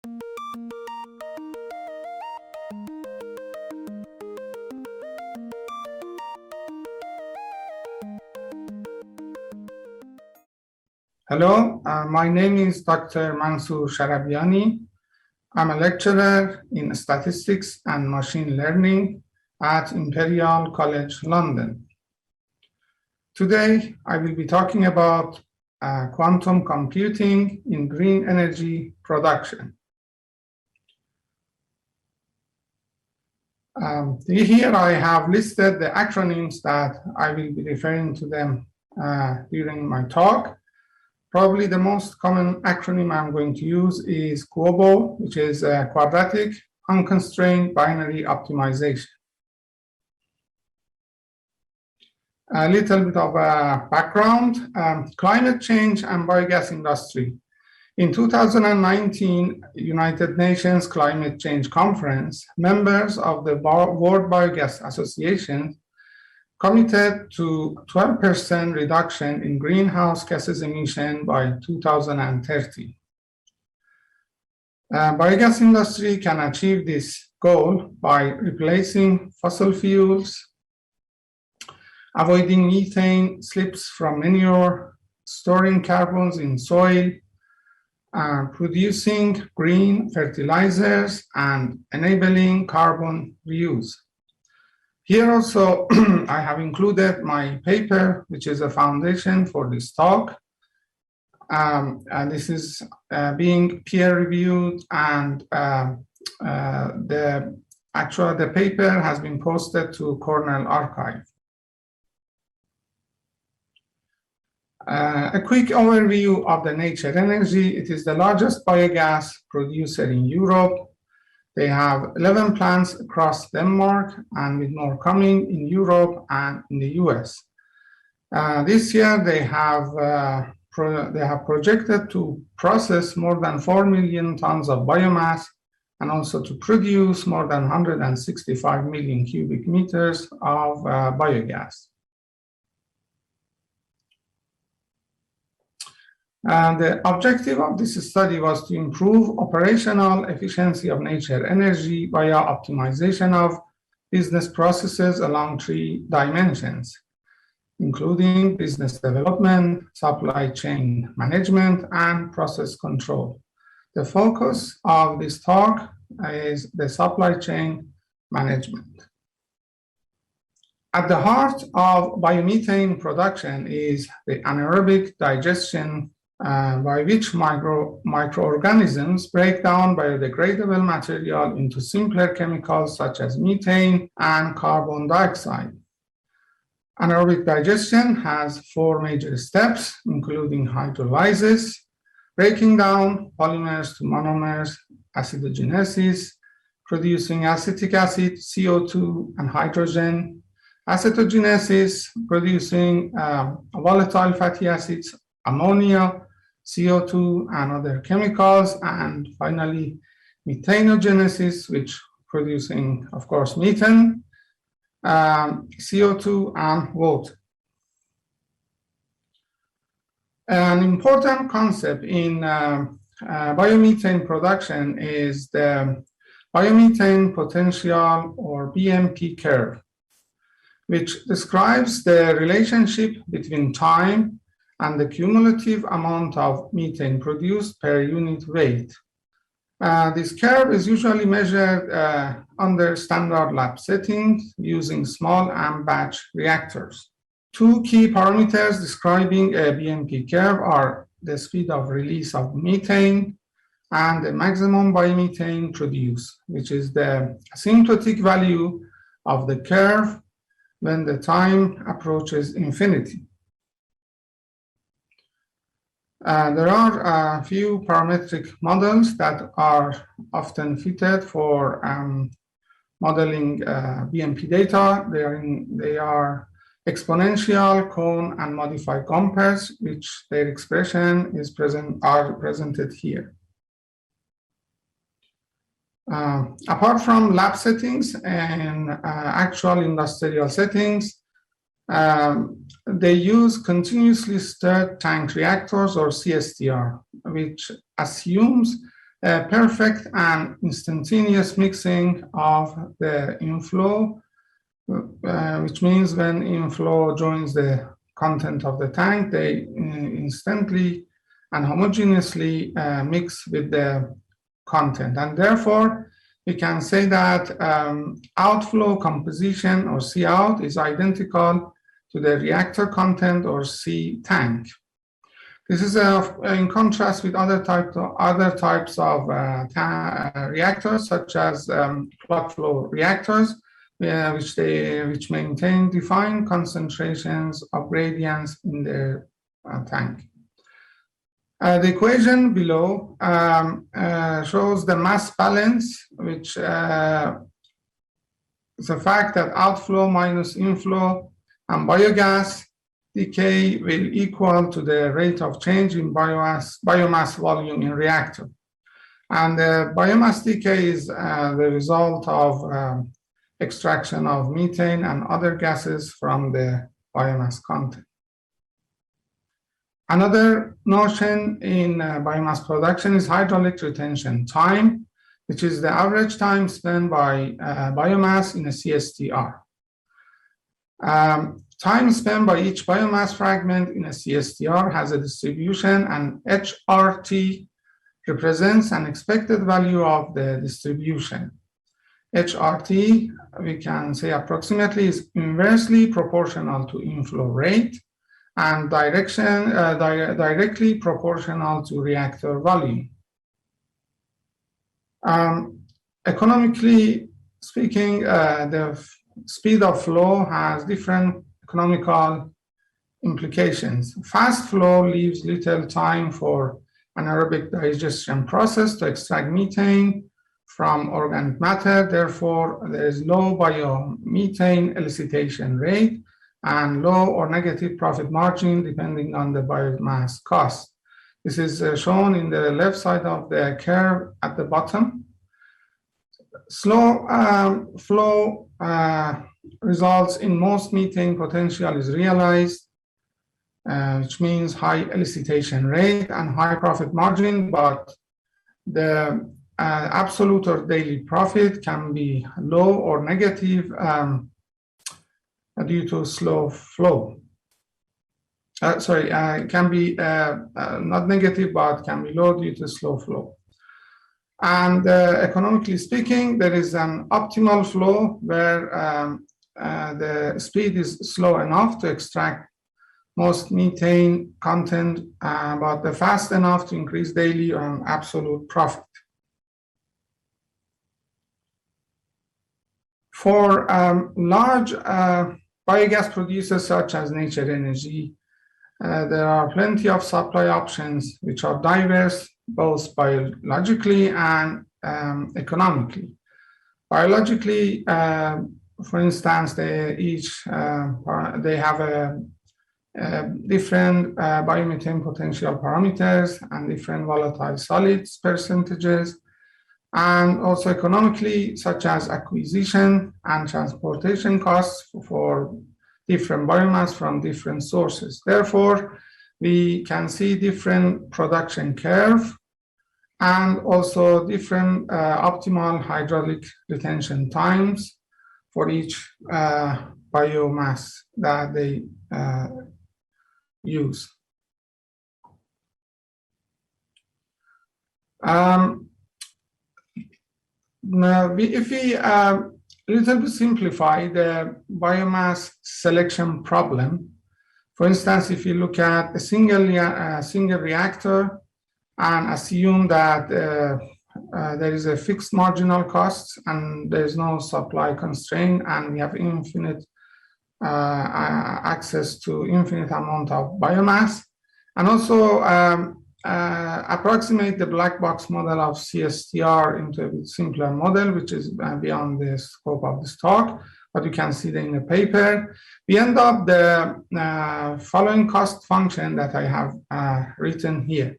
Hello, my name is Dr. Mansoor Sharabiani. I'm a lecturer in statistics and machine learning at Imperial College London. Today, I will be talking about quantum computing in green energy production. Here I have listed the acronyms that I will be referring to them during my talk. Probably the most common acronym I'm going to use is QOBO, which is Quadratic Unconstrained Binary Optimization. A little bit of a background, climate change and biogas industry. In 2019 United Nations Climate Change Conference, members of the World Biogas Association committed to 12% reduction in greenhouse gases emission by 2030. Biogas industry can achieve this goal by replacing fossil fuels, avoiding methane slips from manure, storing carbons in soil, producing green fertilizers, and enabling carbon reuse. Here also, I have included my paper, which is a foundation for this talk. And this is being peer-reviewed, and the paper has been posted to Cornell Archive. A quick overview of the Nature Energy. It is the largest biogas producer in Europe. They have 11 plants across Denmark, and with more coming in Europe and in the US. This year, they have projected to process more than 4 million tons of biomass, and also to produce more than 165 million cubic meters of biogas. And the objective of this study was to improve operational efficiency of Nature Energy via optimization of business processes along 3 dimensions, including business development, supply chain management, and process control. The focus of this talk is the supply chain management. At the heart of biomethane production is the anaerobic digestion by which microorganisms break down biodegradable material into simpler chemicals such as methane and carbon dioxide. Anaerobic digestion has 4 major steps, including hydrolysis, breaking down polymers to monomers, acidogenesis, producing acetic acid, CO2, and hydrogen, acetogenesis, producing volatile fatty acids, ammonia, CO2, and other chemicals, and finally methanogenesis, which producing, of course, methane, CO2, and water. An important concept in biomethane production is the biomethane potential, or BMP curve, which describes the relationship between time and the cumulative amount of methane produced per unit weight. This curve is usually measured under standard lab settings using small and batch reactors. 2 key parameters describing a BMP curve are the speed of release of methane and the maximum biomethane produced, which is the asymptotic value of the curve when the time approaches infinity. There are a few parametric models that are often fitted for modeling BMP data. They are exponential, cone, and modified Gompers, which their expression is presented here. Apart from lab settings and actual industrial settings, they use continuously stirred tank reactors, or CSTR, which assumes a perfect and instantaneous mixing of the inflow, which means when inflow joins the content of the tank, they instantly and homogeneously mix with the content. And therefore, we can say that outflow composition, or C out, is identical to the reactor content, or C tank. This is in contrast with other types of reactors, such as plug flow reactors, which maintain defined concentrations of gradients in their tank. The equation below shows the mass balance, which is the fact that outflow minus inflow and biogas decay will equal to the rate of change in biomass volume in reactor. And biomass decay is the result of extraction of methane and other gases from the biomass content. Another notion in biomass production is hydraulic retention time, which is the average time spent by biomass in a CSTR. Time spent by each biomass fragment in a CSTR has a distribution, and HRT represents an expected value of the distribution. HRT, we can say approximately, is inversely proportional to inflow rate and directly proportional to reactor volume. Economically speaking, the speed of flow has different economical implications. Fast flow leaves little time for anaerobic digestion process to extract methane from organic matter. Therefore, there is low biomethane elicitation rate and low or negative profit margin depending on the biomass cost. This is shown in the left side of the curve at the bottom. Slow flow results in most methane potential is realized, which means high elicitation rate and high profit margin, but the absolute or daily profit can be low or negative due to slow flow. Can be not negative, but can be low due to slow flow. And economically speaking, there is an optimal flow where the speed is slow enough to extract most methane content, but fast enough to increase daily or absolute profit. For large biogas producers such as Nature Energy, there are plenty of supply options which are diverse both biologically and economically. Biologically, for instance, they have a different biomethane potential parameters and different volatile solids percentages, and also economically, such as acquisition and transportation costs for different biomass from different sources. Therefore, we can see different production curve and also different optimal hydraulic retention times for each biomass that they use. If we little bit simplify the biomass selection problem, for instance, if you look at a single reactor and assume that there is a fixed marginal cost and there is no supply constraint and we have infinite access to infinite amount of biomass, and also approximate the black box model of CSTR into a simpler model, which is beyond the scope of this talk, but you can see that in the paper. We end up the following cost function that I have written here.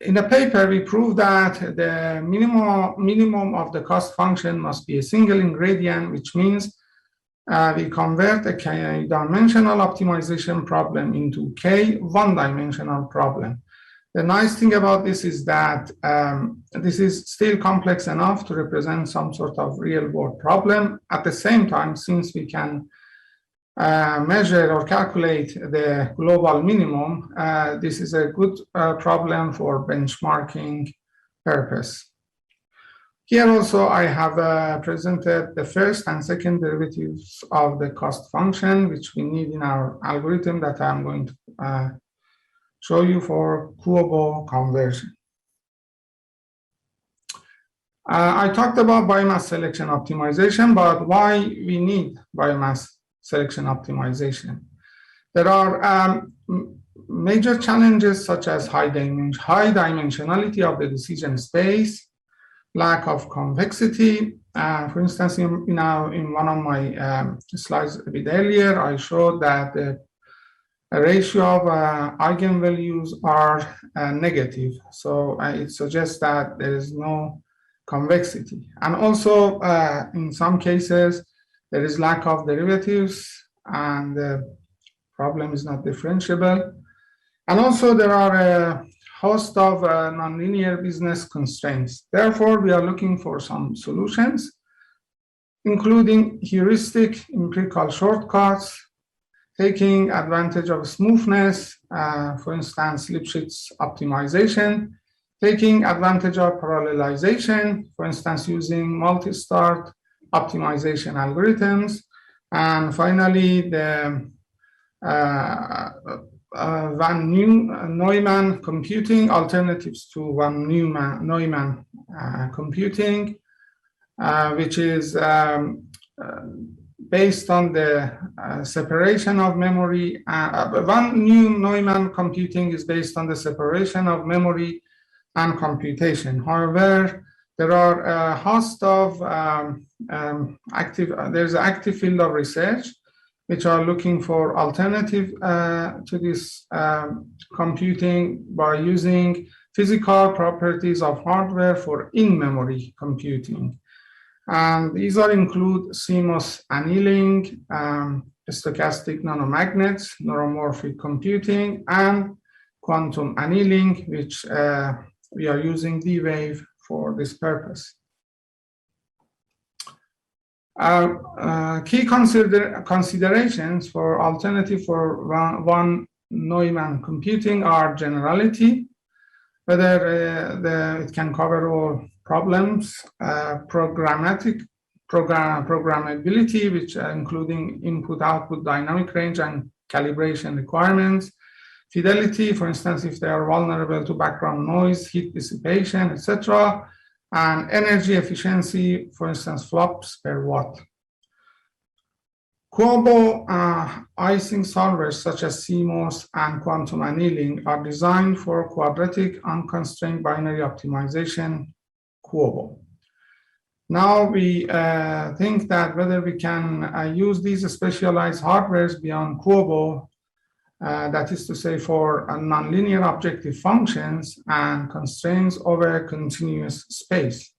In the paper, we prove that the minimum of the cost function must be a single ingredient, which means we convert a k-dimensional optimization problem into k one-dimensional problem. The nice thing about this is that this is still complex enough to represent some sort of real-world problem. At the same time, since we can measure or calculate the global minimum, this is a good problem for benchmarking purpose. Here also I have presented the first and second derivatives of the cost function, which we need in our algorithm that I'm going to show you for Kuobo conversion. I talked about biomass selection optimization, but why we need biomass selection optimization? There are major challenges such as high dimensionality of the decision space, lack of convexity. For instance, in one of my slides a bit earlier, I showed that the ratio of eigenvalues are negative. So it suggests that there is no convexity. And also, in some cases, there is lack of derivatives and the problem is not differentiable. And also, there are a host of nonlinear business constraints. Therefore, we are looking for some solutions, including heuristic empirical shortcuts, taking advantage of smoothness, for instance, Lipschitz optimization, taking advantage of parallelization, for instance, using multi-start optimization algorithms, and finally, the Van Neumann computing, alternatives to Van Neumann computing, which is based on the separation of memory. Van Neumann computing is based on the separation of memory and computation. However, there are a host of there's an active field of research which are looking for alternative to this computing by using physical properties of hardware for in-memory computing. And these include CMOS annealing, stochastic nanomagnets, neuromorphic computing, and quantum annealing, which we are using D-Wave for this purpose. Key considerations for alternative for Van Neumann computing are generality, whether it can cover all problems, programmability, which including input-output dynamic range and calibration requirements, fidelity, for instance, if they are vulnerable to background noise, heat dissipation, etc., and energy efficiency, for instance, flops per watt. Kuobo Ising solvers such as CMOS and quantum annealing are designed for quadratic unconstrained binary optimization, Kuobo. Now we think that whether we can use these specialized hardwares beyond Kuobo, that is to say for nonlinear objective functions and constraints over continuous space.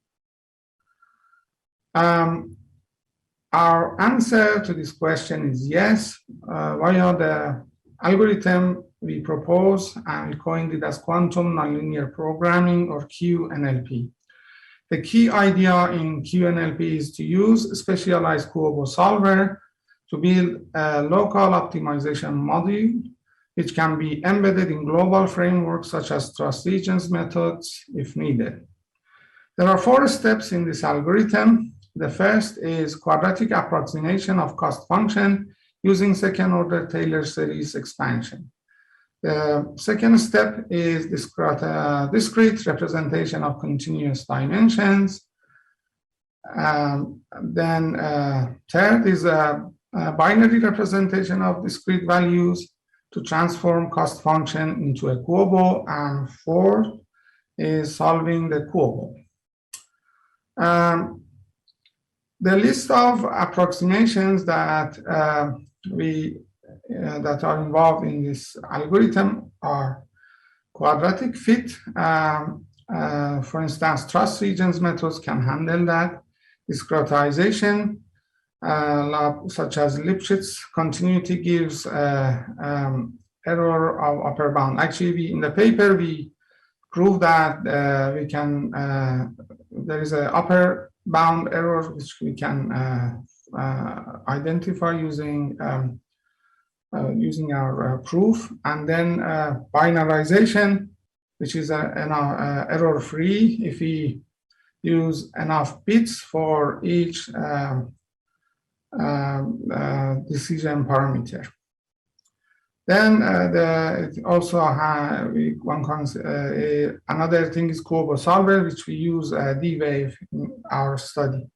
Our answer to this question is yes, via the algorithm we propose, and we coined it as quantum nonlinear programming, or QNLP. The key idea in QNLP is to use a specialized Kuobo solver to build a local optimization module, which can be embedded in global frameworks such as trust regions methods if needed. There are 4 steps in this algorithm. The first is quadratic approximation of cost function using second-order Taylor series expansion. The second step is discrete representation of continuous dimensions. Third is a binary representation of discrete values to transform cost function into a Kuobo, and fourth is solving the Kuobo. The list of approximations that that are involved in this algorithm are quadratic fit. For instance, trust regions methods can handle that. Discretization, such as Lipschitz continuity gives error of upper bound. Actually, in the paper, we prove that we can, there is an upper bound error which we can identify using our proof, and then binarization, which is error-free if we use enough bits for each decision parameter. Then it also another thing is Kuobo solver, which we use D-Wave in our study.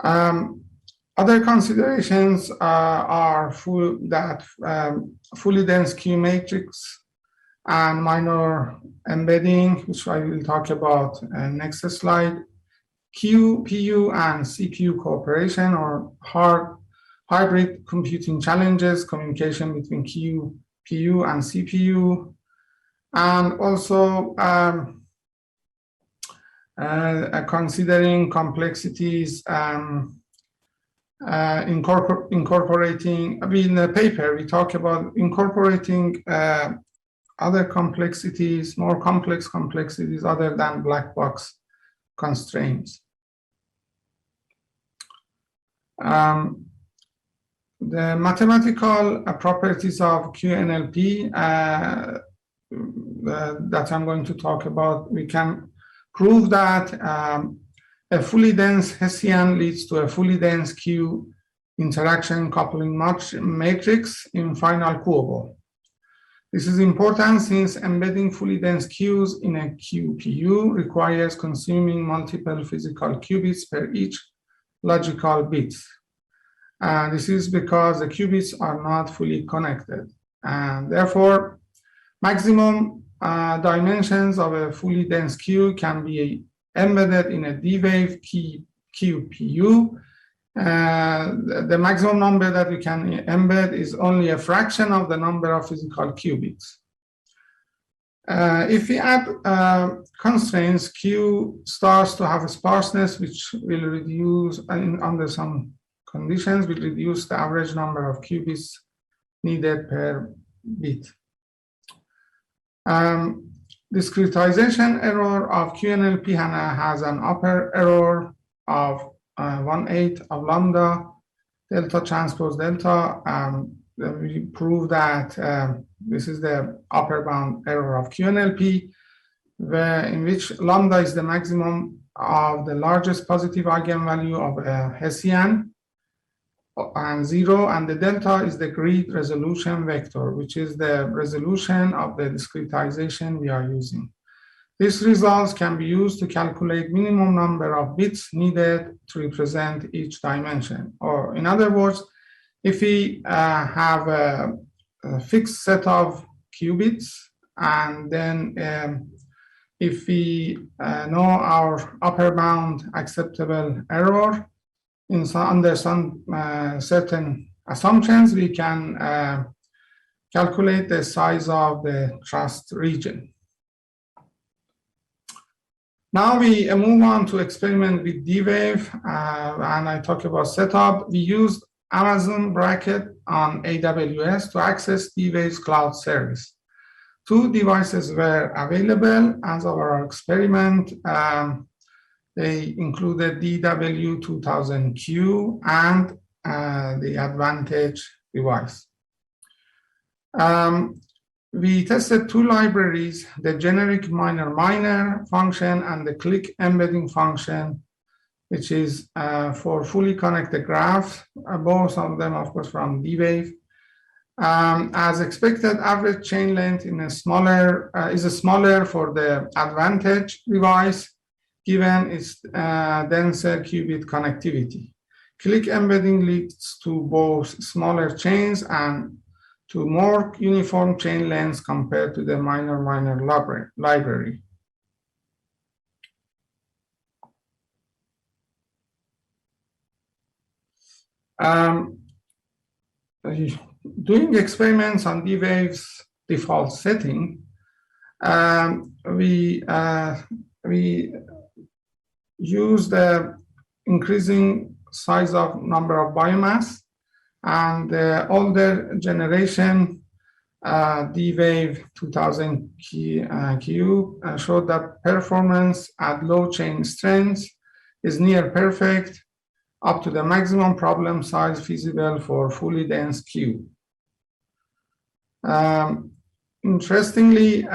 Other considerations are fully dense Q matrix and minor embedding, which I will talk about next slide. QPU and CPU cooperation, or hybrid computing challenges, communication between QPU and CPU, and also considering complexities, incorporating, in the paper, we talk about incorporating other complexities, more complex complexities other than black box constraints. The mathematical properties of QNLP that I'm going to talk about, we can prove that a fully dense Hessian leads to a fully dense Q interaction coupling matrix in final Kuobo. This is important since embedding fully dense Qs in a QPU requires consuming multiple physical qubits per each logical bits. This is because the qubits are not fully connected, and therefore maximum dimensions of a fully dense Q can be embedded in a D-Wave QPU. The maximum number that we can embed is only a fraction of the number of physical qubits. If we add constraints, Q starts to have a sparseness, which will reduce, under some conditions, will reduce the average number of qubits needed per bit. Discretization error of QNLP has an upper error of 1/8 of lambda delta transpose delta. We prove that this is the upper bound error of QNLP, in which lambda is the maximum of the largest positive eigenvalue of a Hessian, and 0, and the delta is the grid resolution vector, which is the resolution of the discretization we are using. These results can be used to calculate minimum number of bits needed to represent each dimension. Or in other words, if we have a fixed set of qubits, and then if we know our upper bound acceptable error, under some certain assumptions, we can calculate the size of the trust region. Now we move on to experiment with D-Wave, and I talk about setup. We used Amazon Braket on AWS to access D-Wave's cloud service. 2 devices were available as our experiment. They included DW2000Q and the Advantage device. We tested 2 libraries, the generic miner function and the click embedding function, which is for fully connected graphs, both of them, of course, from D-Wave. As expected, average chain length is smaller for the Advantage device, given its denser qubit connectivity. Click embedding leads to both smaller chains and to more uniform chain lengths compared to the miner library. Doing experiments on D-Wave's default setting, we use the increasing size of number of biomass, and the older generation D-Wave 2000Q showed that performance at low chain strengths is near perfect up to the maximum problem size feasible for fully dense Q. Interestingly,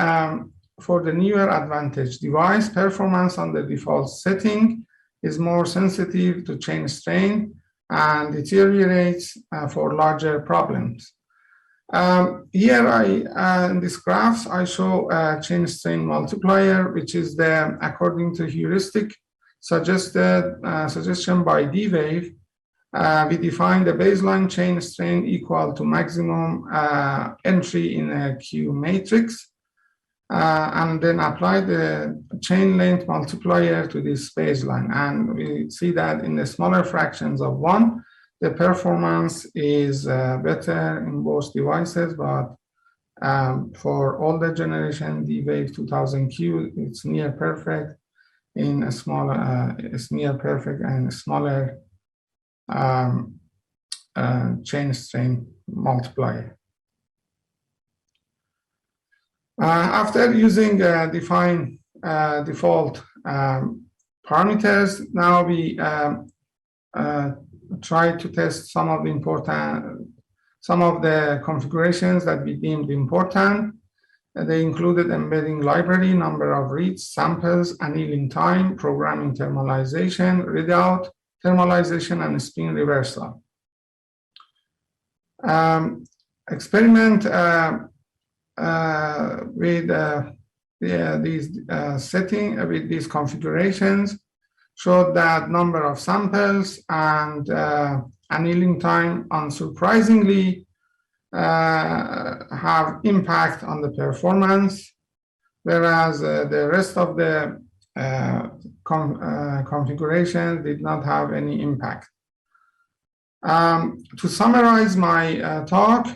for the newer Advantage device, performance on the default setting is more sensitive to chain strain and deteriorates for larger problems. Here in this graph, I show a chain strain multiplier, which is according to heuristic suggestion by D-Wave. We define the baseline chain strain equal to maximum entry in a Q matrix, and then apply the chain length multiplier to this baseline. And we see that in the smaller fractions of 1, the performance is better in both devices, but for older generation D-Wave 2000Q, it's near perfect in a smaller, it's near perfect and smaller chain strain multiplier. After using define default parameters, now we try to test some of the configurations that we deemed important. They included embedding library, number of reads, samples, annealing time, programming thermalization, readout, thermalization, and spin reversal. Experiment with these configurations showed that number of samples and annealing time unsurprisingly have impact on the performance, whereas the rest of the configuration did not have any impact. To summarize my talk,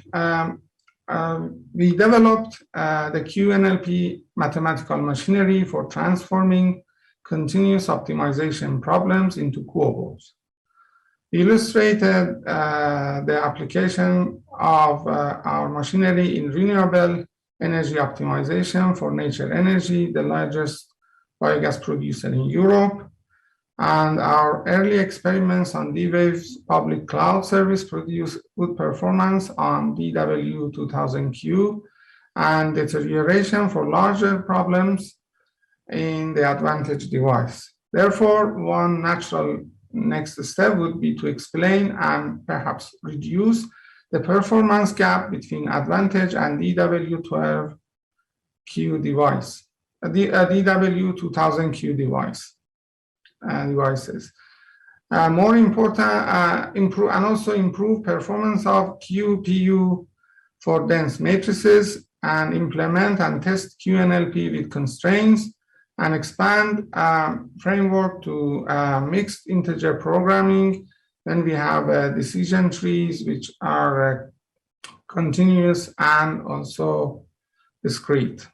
we developed the QNLP mathematical machinery for transforming continuous optimization problems into QOBOs. We illustrated the application of our machinery in renewable energy optimization for Nature Energy, the largest biogas producer in Europe. And our early experiments on D-Wave's public cloud service produced good performance on DW2000Q and deterioration for larger problems in the Advantage device. Therefore, one natural next step would be to explain and perhaps reduce the performance gap between Advantage and DW12Q device, DW2000Q devices. More important, improve and also improve performance of QPU for dense matrices, and implement and test QNLP with constraints, and expand framework to mixed integer programming. Then we have decision trees, which are continuous and also discrete.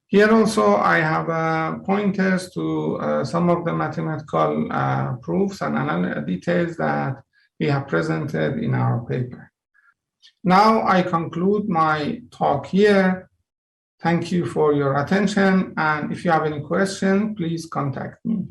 Here also I have pointers to some of the mathematical proofs and details that we have presented in our paper. Now I conclude my talk here. Thank you for your attention, and if you have any questions, please contact me.